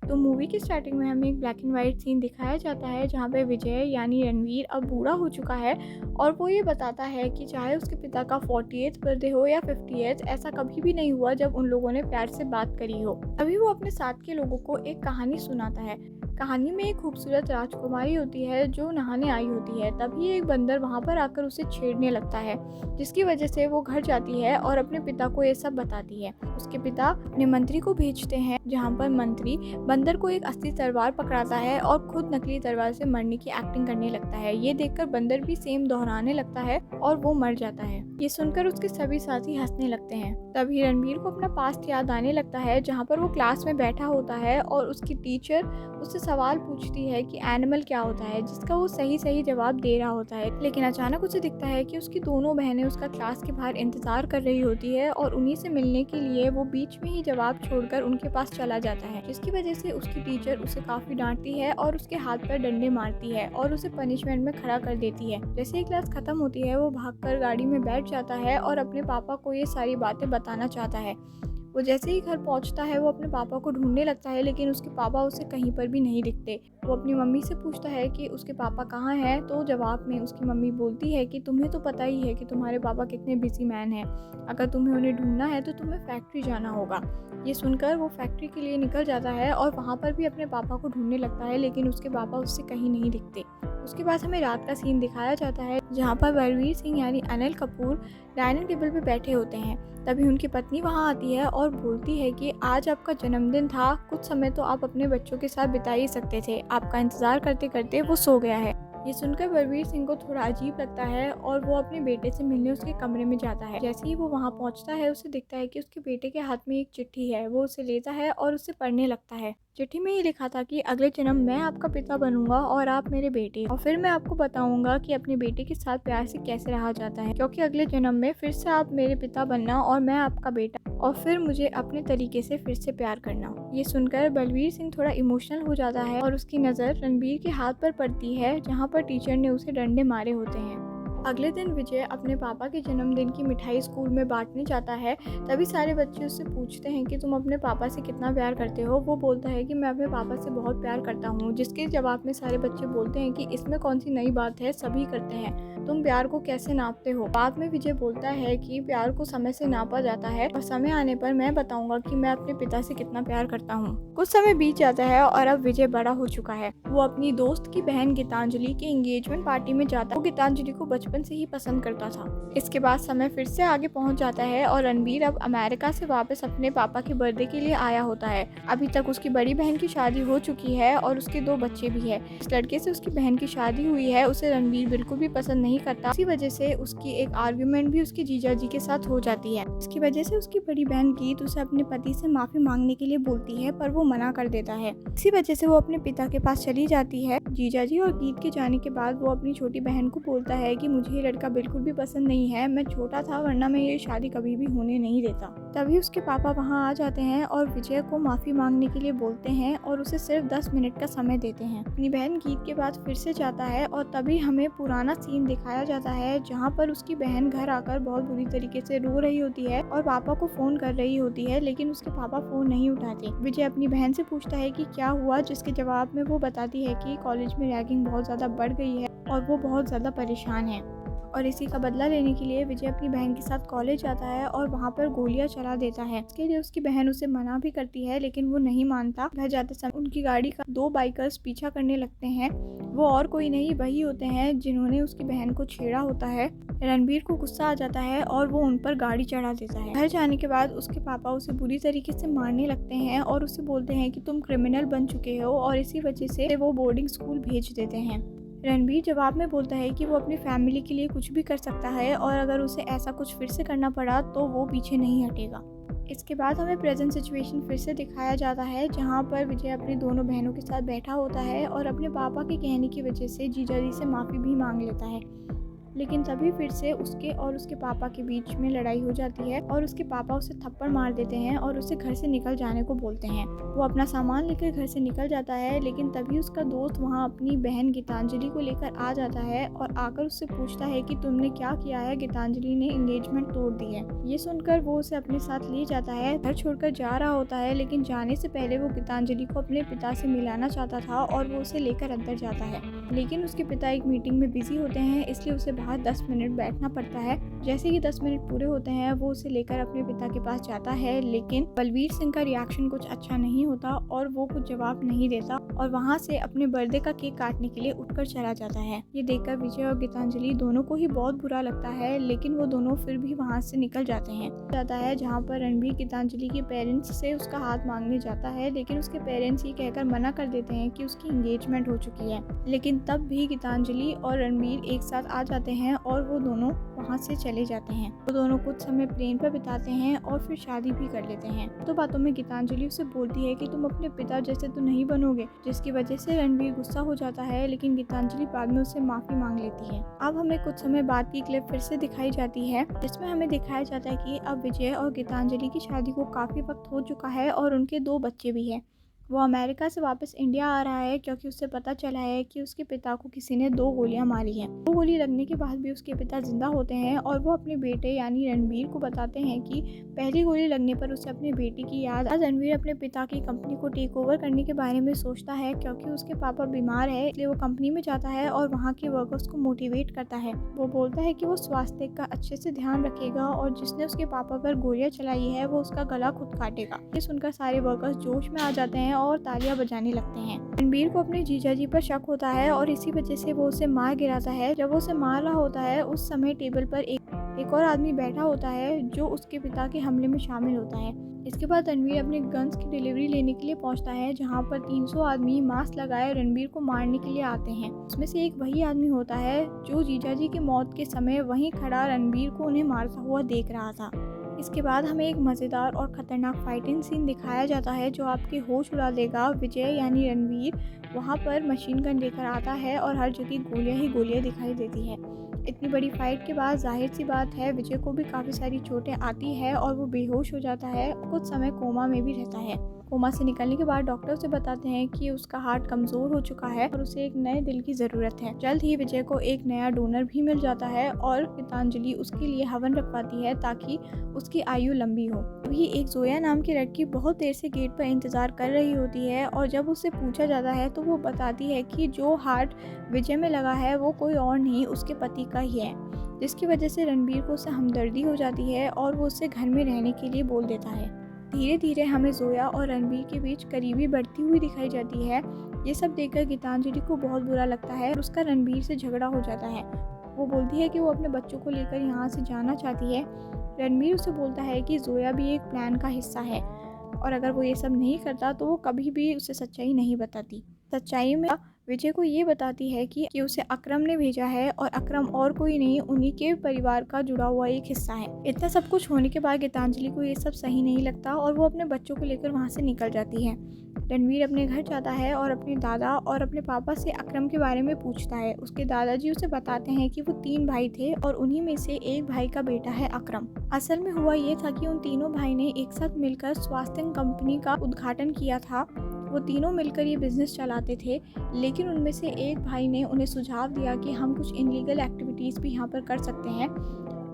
तो मूवी की स्टार्टिंग में हमें एक ब्लैक एंड वाइट सीन दिखाया जाता है जहाँ पे विजय यानी रणवीर अब बूढ़ा हो चुका है और वो ये बताता है कि चाहे उसके पिता का 40th बर्थडे हो या 50th, ऐसा कभी भी नहीं हुआ जब उन लोगों ने प्यार से बात करी हो। अभी वो अपने साथ के लोगों को एक कहानी सुनाता है। कहानी में एक खूबसूरत राजकुमारी होती है जो नहाने आई होती है। तभी एक बंदर वहाँ पर आकर उसे छेड़ने लगता है, जिसकी वजह से वो घर जाती है और अपने पिता को ये सब बताती है। उसके पिता अपने मंत्री को भेजते हैं जहाँ पर मंत्री बंदर को एक असली तलवार पकड़ाता है और खुद नकली तलवार से मरने की एक्टिंग करने लगता है। ये देखकर बंदर भी सेम दोहराने लगता है और वो मर जाता है। ये सुनकर उसके सभी साथी हंसने लगते हैं। तभी रणवीर को अपना पास्ट याद आने लगता है जहाँ पर वो क्लास में बैठा होता है और उसकी टीचर उससे सवाल पूछती है कि एनिमल क्या होता है, जिसका वो सही जवाब दे रहा होता है। लेकिन अचानक उसे दिखता है कि उसकी दोनों बहनें उसका क्लास के बाहर इंतजार कर रही होती है और उन्हीं से मिलने के लिए वो बीच में ही जवाब छोड़कर उनके पास चला जाता है, जिसकी वजह से उसकी टीचर उसे काफी डांटती है और उसके हाथ पर डंडे मारती है और उसे पनिशमेंट में खड़ा कर देती है। जैसे ही क्लास खत्म होती है वो भागकर गाड़ी में बैठ जाता है और अपने पापा को ये सारी बातें बताना चाहता है। वो जैसे ही घर पहुंचता है वो अपने पापा को ढूंढने लगता है, लेकिन उसके पापा उसे कहीं पर भी नहीं दिखते। वो अपनी मम्मी से पूछता है कि उसके पापा कहाँ हैं, तो जवाब में उसकी मम्मी बोलती है कि तुम्हें तो पता ही है कि तुम्हारे पापा कितने बिजी मैन हैं। अगर तुम्हें उन्हें ढूंढना है तो तुम्हें फैक्ट्री जाना होगा। ये सुनकर वो फैक्ट्री के लिए निकल जाता है और वहाँ पर भी अपने पापा को ढूंढने लगता है, लेकिन उसके पापा उससे कहीं नहीं दिखते। उसके बाद हमें रात का सीन दिखाया जाता है जहाँ पर बलवीर सिंह यानी अनिल कपूर डाइनिंग टेबल पे बैठे होते हैं। तभी उनकी पत्नी वहाँ आती है और बोलती है कि आज आपका जन्मदिन था, कुछ समय तो आप अपने बच्चों के साथ बिता ही सकते थे, आपका इंतजार करते करते वो सो गया है। ये सुनकर बलवीर सिंह को थोड़ा अजीब लगता है और वो अपने बेटे से मिलने उसके कमरे में जाता है। जैसे ही वो वहाँ पहुँचता है उसे दिखता है कि उसके बेटे के हाथ में एक चिट्ठी है। वो उसे लेता है और उसे पढ़ने लगता है। चिट्ठी में ये लिखा था कि अगले जन्म मैं आपका पिता बनूंगा और आप मेरे बेटे, और फिर मैं आपको बताऊंगा कि अपने बेटे के साथ प्यार से कैसे रहा जाता है, क्योंकि अगले जन्म में फिर से आप मेरे पिता बनना और मैं आपका बेटा, और फिर मुझे अपने तरीके से फिर से प्यार करना। ये सुनकर बलवीर सिंह थोड़ा इमोशनल हो जाता है और उसकी नज़र रणबीर के हाथ पर पड़ती है जहाँ पर टीचर ने उसे डंडे मारे होते हैं। अगले दिन विजय अपने पापा के जन्मदिन की मिठाई स्कूल में बांटने जाता है। तभी सारे बच्चे उससे पूछते हैं कि तुम अपने पापा से कितना प्यार करते हो। वो बोलता है कि मैं अपने पापा से बहुत प्यार करता हूँ, जिसके जवाब में सारे बच्चे बोलते हैं कि इसमें कौन सी नई बात है, सभी करते हैं, तुम प्यार को कैसे नापते हो। बाद में विजय बोलता है कि प्यार को समय से नापा जाता है और समय आने पर मैं बताऊंगा कि मैं अपने पिता से कितना प्यार करता हूँ। कुछ समय बीत जाता है और अब विजय बड़ा हो चुका है। वो अपनी दोस्त की बहन गीतांजलि के एंगेजमेंट पार्टी में जाता है। वो गीतांजलि को बचपन से ही पसंद करता था। इसके बाद समय फिर से आगे पहुंच जाता है और रणबीर अब अमेरिका से वापस अपने पापा के बर्थडे के लिए आया होता है। अभी तक उसकी बड़ी बहन की शादी हो चुकी है और उसके 2 बच्चे भी है। इस लड़के से उसकी बहन की शादी हुई है, उसे रणबीर बिल्कुल भी पसंद नहीं करता। इसी वजह से उसकी एक आर्ग्यूमेंट भी उसके जीजा जी के साथ हो जाती है। इसकी वजह से उसकी बड़ी बहन गीत उसे अपने पति से माफी मांगने के लिए बोलती है, पर वो मना कर देता है। इसी वजह से वो अपने पिता के पास चली जाती है। जीजा जी और गीत के जाने के बाद वो अपनी छोटी बहन को बोलता है कि मुझे ये लड़का बिल्कुल भी पसंद नहीं है, मैं छोटा था वरना मैं ये शादी कभी भी होने नहीं देता। तभी उसके पापा वहाँ आ जाते हैं और विजय को माफी मांगने के लिए बोलते हैं और उसे सिर्फ 10 मिनट का समय देते हैं। अपनी बहन गीत के बाद फिर से जाता है और तभी हमें पुराना सीन दिखाया जाता है जहाँ पर उसकी बहन घर आकर बहुत बुरी तरीके से रो रही होती है और पापा को फोन कर रही होती है, लेकिन उसके पापा फोन नहीं उठाते। विजय अपनी बहन से पूछता है कि क्या हुआ, जिसके जवाब में वो बताती है कि कॉलेज में रैगिंग बहुत ज्यादा बढ़ गई है और वो बहुत ज्यादा परेशान है, और इसी का बदला लेने के लिए विजय अपनी बहन के साथ कॉलेज जाता है और वहाँ पर गोलियां चला देता है। इसके लिए उसकी बहन उसे मना भी करती है, लेकिन वो नहीं मानता। घर जाते समय उनकी गाड़ी का 2 बाइकर्स पीछा करने लगते हैं। वो और कोई नहीं, वही होते हैं जिन्होंने उसकी बहन को छेड़ा होता है। रणबीर को गुस्सा आ जाता है और वो उन पर गाड़ी चढ़ा देता है। घर जाने के बाद उसके पापा उसे बुरी तरीके से मारने लगते हैं और उसे बोलते हैं कि तुम क्रिमिनल बन चुके हो, और इसी वजह से वो बोर्डिंग स्कूल भेज देते हैं। रणबीर जवाब में बोलता है कि वो अपनी फैमिली के लिए कुछ भी कर सकता है और अगर उसे ऐसा कुछ फिर से करना पड़ा तो वो पीछे नहीं हटेगा। इसके बाद हमें प्रेजेंट सिचुएशन फिर से दिखाया जाता है जहाँ पर विजय अपनी दोनों बहनों के साथ बैठा होता है और अपने पापा के कहने की वजह से जीजा जी से माफ़ी भी मांग लेता है। लेकिन तभी फिर से उसके और उसके पापा के बीच में लड़ाई हो जाती है और उसके पापा उसे थप्पड़ मार देते हैं और उसे घर से निकल जाने को बोलते हैं। वो अपना सामान लेकर घर से निकल जाता है, लेकिन तभी उसका दोस्त वहाँ अपनी बहन गीतांजलि को लेकर आ जाता है और आकर उससे पूछता है कि तुमने क्या किया है, गीतांजलि ने एंगेजमेंट तोड़ दी है। ये सुनकर वो उसे अपने साथ ले जाता है, घर छोड़कर जा रहा होता है, लेकिन जाने से पहले वो गीतांजलि को अपने पिता से मिलाना चाहता था और वो उसे लेकर अंदर जाता है। लेकिन उसके पिता एक मीटिंग में बिजी होते हैं, इसलिए उसे बाहर 10 मिनट बैठना पड़ता है। जैसे ही 10 मिनट पूरे होते हैं वो उसे लेकर अपने पिता के पास जाता है, लेकिन बलवीर सिंह का रिएक्शन कुछ अच्छा नहीं होता और वो कुछ जवाब नहीं देता और वहाँ से अपने बर्थडे का केक काटने के लिए उठकर चला जाता है। ये देखकर विजय और गीतांजलि दोनों को ही बहुत बुरा लगता है, लेकिन वो दोनों फिर भी वहाँ से निकल जाते हैं। जाता है जहाँ पर रणबीर गीतांजलि के पेरेंट्स से उसका हाथ मांगने जाता है, लेकिन उसके पेरेंट्स ये कहकर मना कर देते हैं कि उसकी एंगेजमेंट हो चुकी है। लेकिन तब भी गीतांजलि और रणबीर एक साथ आ जाते हैं और वो दोनों वहाँ से चले जाते हैं। वो दोनों कुछ समय प्लेन पर बिताते हैं और फिर शादी भी कर लेते हैं। तो बातों में गीतांजलि उसे बोलती है कि तुम अपने पिता जैसे तो नहीं बनोगे, जिसकी वजह से रणबीर गुस्सा हो जाता है, लेकिन गीतांजलि बाद में उससे माफी मांग लेती है। अब हमें कुछ समय बाद की क्लिप फिर से दिखाई जाती है, जिसमें हमें दिखाया जाता है कि अब विजय और गीतांजलि की शादी को काफी वक्त हो चुका है और उनके 2 बच्चे भी हैं। वो अमेरिका से वापस इंडिया आ रहा है क्योंकि उसे पता चला है कि उसके पिता को किसी ने 2 गोलियां मारी हैं। 2 गोली लगने के बाद भी उसके पिता जिंदा होते हैं और वो अपने बेटे यानी रणबीर को बताते हैं कि पहली गोली लगने पर उसे अपने बेटे की याद। आज रणबीर अपने पिता की कंपनी को टेक ओवर करने के बारे में सोचता है क्योंकि उसके पापा बीमार है, इसलिए वो कंपनी में जाता है और वहाँ के वर्कर्स को मोटिवेट करता है। वो बोलता है कि वो स्वास्थ्य का अच्छे से ध्यान रखेगा और जिसने उसके पापा पर गोलियां चलाई है वो उसका गला खुद काटेगा। ये सुनकर सारे वर्कर्स जोश में आ जाते हैं और तालियां बजाने लगते हैं। रणबीर को अपने जीजाजी पर शक होता है और इसी वजह से वो उसे मार गिराता है। जब वो उसे मार रहा होता है उस समय टेबल पर एक और आदमी बैठा होता है जो उसके पिता के हमले में शामिल होता है। इसके बाद रणबीर अपने गन्स की डिलीवरी लेने के लिए पहुंचता है, जहां पर 300 आदमी मास्क लगाए रणबीर को मारने के लिए आते हैं। उसमें से एक वही आदमी होता है जो जीजाजी की मौत के समय वहीं खड़ा रणबीर को उन्हें मारता हुआ देख रहा था। इसके बाद हमें एक मज़ेदार और ख़तरनाक फाइटिंग सीन दिखाया जाता है जो आपके होश उड़ा देगा। विजय यानी रणबीर वहाँ पर मशीन गन लेकर आता है और हर जगह गोलियां ही गोलियां दिखाई देती है। इतनी बड़ी फाइट के बाद जाहिर सी बात है विजय को भी काफ़ी सारी चोटें आती है और वो बेहोश हो जाता है, कुछ समय कोमा में भी रहता है। कोमा से निकलने के बाद डॉक्टर उसे बताते हैं कि उसका हार्ट कमज़ोर हो चुका है और उसे एक नए दिल की ज़रूरत है। जल्द ही विजय को एक नया डोनर भी मिल जाता है और गीतांजलि उसके लिए हवन रखवाती है ताकि उसकी आयु लंबी हो। अभी एक जोया नाम की लड़की बहुत देर से गेट पर इंतज़ार कर रही होती है और जब उससे पूछा जाता है तो वो बताती है कि जो हार्ट विजय में लगा है वो कोई और नहीं उसके पति का ही है, जिसकी वजह से रणबीर को उससे हमदर्दी हो जाती है और वो उससे घर में रहने के लिए बोल देता है। धीरे धीरे हमें जोया और रणबीर के बीच करीबी बढ़ती हुई दिखाई जाती है। ये सब देखकर गीतांजलि को बहुत बुरा लगता है और उसका रणबीर से झगड़ा हो जाता है। वो बोलती है कि वो अपने बच्चों को लेकर यहाँ से जाना चाहती है। रणबीर उसे बोलता है कि जोया भी एक प्लान का हिस्सा है और अगर वो ये सब नहीं करता तो वो कभी भी उसे सच्चाई नहीं बताती। सच्चाई में विजय को ये बताती है कि उसे अकरम ने भेजा है और अकरम और कोई नहीं उन्हीं के परिवार का जुड़ा हुआ एक हिस्सा है। इतना सब कुछ होने के बाद गीतांजलि को ये सब सही नहीं लगता और वो अपने बच्चों को लेकर वहाँ से निकल जाती है। रणबीर अपने घर जाता है और अपने दादा और अपने पापा से अकरम के बारे में पूछता है। उसके दादाजी उसे बताते हैं कि वो 3 भाई थे और उन्हीं में से एक भाई का बेटा है अकरम। असल में हुआ ये था कि उन तीनों भाई ने एक साथ मिलकर स्वास्थ्य कंपनी का उद्घाटन किया था। वो तीनों मिलकर ये बिजनेस चलाते थे, लेकिन उनमें से एक भाई ने उन्हें सुझाव दिया कि हम कुछ इनलीगल एक्टिविटीज़ भी यहाँ पर कर सकते हैं,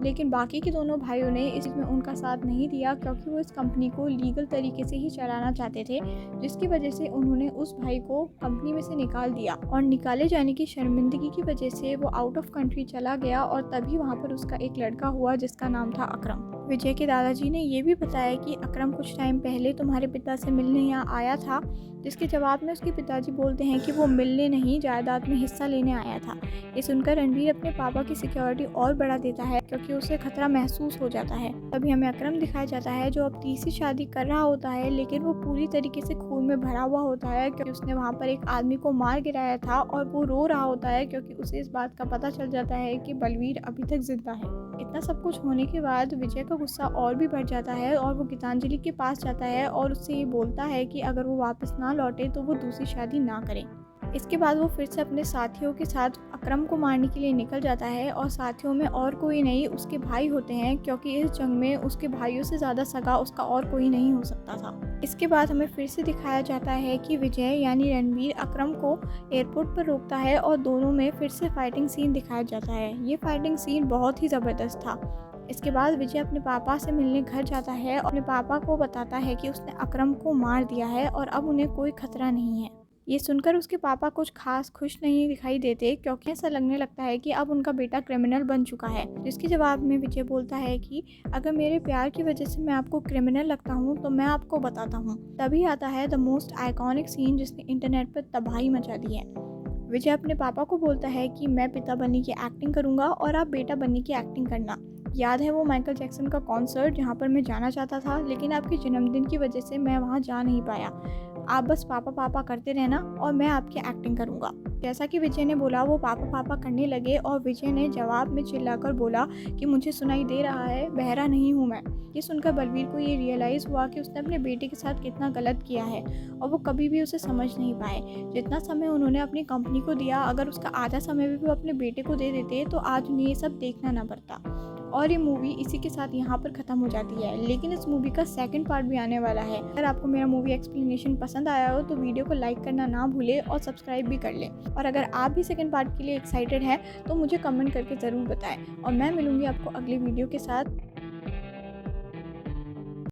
लेकिन बाकी के दोनों भाइयों ने इसमें उनका साथ नहीं दिया क्योंकि वो इस कंपनी को लीगल तरीके से ही चलाना चाहते थे, जिसकी वजह से उन्होंने उस भाई को कंपनी में से निकाल दिया और निकाले जाने की शर्मिंदगी की वजह से वो आउट ऑफ कंट्री चला गया और तभी वहाँ पर उसका एक लड़का हुआ जिसका नाम था अकरम। विजय के दादाजी ने ये भी बताया कि अकरम कुछ टाइम पहले तुम्हारे पिता से मिलने यहाँ आया था, जिसके जवाब में उसके पिताजी बोलते हैं कि वो मिलने नहीं जायदाद में हिस्सा लेने आया था। ये सुनकर रणबीर अपने पापा की सिक्योरिटी और बढ़ा देता है क्योंकि उसे खतरा महसूस हो जाता है। तभी हमें अकरम दिखाया जाता है जो अब तीसरी शादी कर रहा होता है, लेकिन वो पूरी तरीके से खून में भरा हुआ होता है क्योंकि उसने वहाँ पर एक आदमी को मार गिराया था और वो रो रहा होता है क्योंकि उसे इस बात का पता चल जाता है कि बलवीर अभी तक जिंदा है। इतना सब कुछ होने के बाद विजय का गुस्सा और भी बढ़ जाता है और वो गीतांजलि के पास जाता है और उससे ये बोलता है कि अगर वो वापस ना लौटे तो वो दूसरी शादी ना करे। इसके बाद वो फिर से अपने साथियों के साथ अकरम को मारने के लिए निकल जाता है और साथियों में और कोई नहीं उसके भाई होते हैं, क्योंकि इस जंग में उसके भाइयों से ज़्यादा सगा उसका और कोई नहीं हो सकता था। इसके बाद हमें फिर से दिखाया जाता है कि विजय यानी रणवीर अकरम को एयरपोर्ट पर रोकता है और दोनों में फिर से फाइटिंग सीन दिखाया जाता है। ये फाइटिंग सीन बहुत ही ज़बरदस्त था। इसके बाद विजय अपने पापा से मिलने घर जाता है और अपने पापा को बताता है कि उसने अकरम को मार दिया है और अब उन्हें कोई खतरा नहीं है। ये सुनकर उसके पापा कुछ खास खुश नहीं दिखाई देते, क्योंकि ऐसा लगने लगता है कि अब उनका बेटा क्रिमिनल बन चुका है। जिसके जवाब में विजय बोलता है कि अगर मेरे प्यार की वजह से मैं आपको क्रिमिनल लगता हूँ तो मैं आपको बताता हूँ। तभी आता है द मोस्ट आइकॉनिक सीन जिसने इंटरनेट पर तबाही मचा दी है। विजय अपने पापा को बोलता है कि मैं पिता बनने की एक्टिंग करूँगा और आप बेटा बनने की एक्टिंग करना। याद है वो माइकल जैक्सन का कॉन्सर्ट जहाँ पर मैं जाना चाहता था, लेकिन आपके जन्मदिन की वजह से मैं वहाँ जा नहीं पाया। आप बस पापा पापा करते रहना और मैं आपकी एक्टिंग करूँगा। जैसा कि विजय ने बोला वो पापा पापा करने लगे और विजय ने जवाब में चिल्लाकर बोला कि मुझे सुनाई दे रहा है, बहरा नहीं हूँ मैं। ये सुनकर बलवीर को ये रियलाइज़ हुआ कि उसने अपने बेटे के साथ कितना गलत किया है और वो कभी भी उसे समझ नहीं पाए। जितना समय उन्होंने अपनी कंपनी को दिया, अगर उसका आधा समय भी वो अपने बेटे को दे देते तो आज उन्हें ये सब देखना ना पड़ता। और ये मूवी इसी के साथ यहाँ पर ख़त्म हो जाती है, लेकिन इस मूवी का सेकंड पार्ट भी आने वाला है। अगर आपको मेरा मूवी एक्सप्लेनेशन पसंद आया हो तो वीडियो को लाइक करना ना भूलें और सब्सक्राइब भी कर लें। और अगर आप भी सेकंड पार्ट के लिए एक्साइटेड हैं तो मुझे कमेंट करके ज़रूर बताएं और मैं मिलूँगी आपको अगली वीडियो के साथ।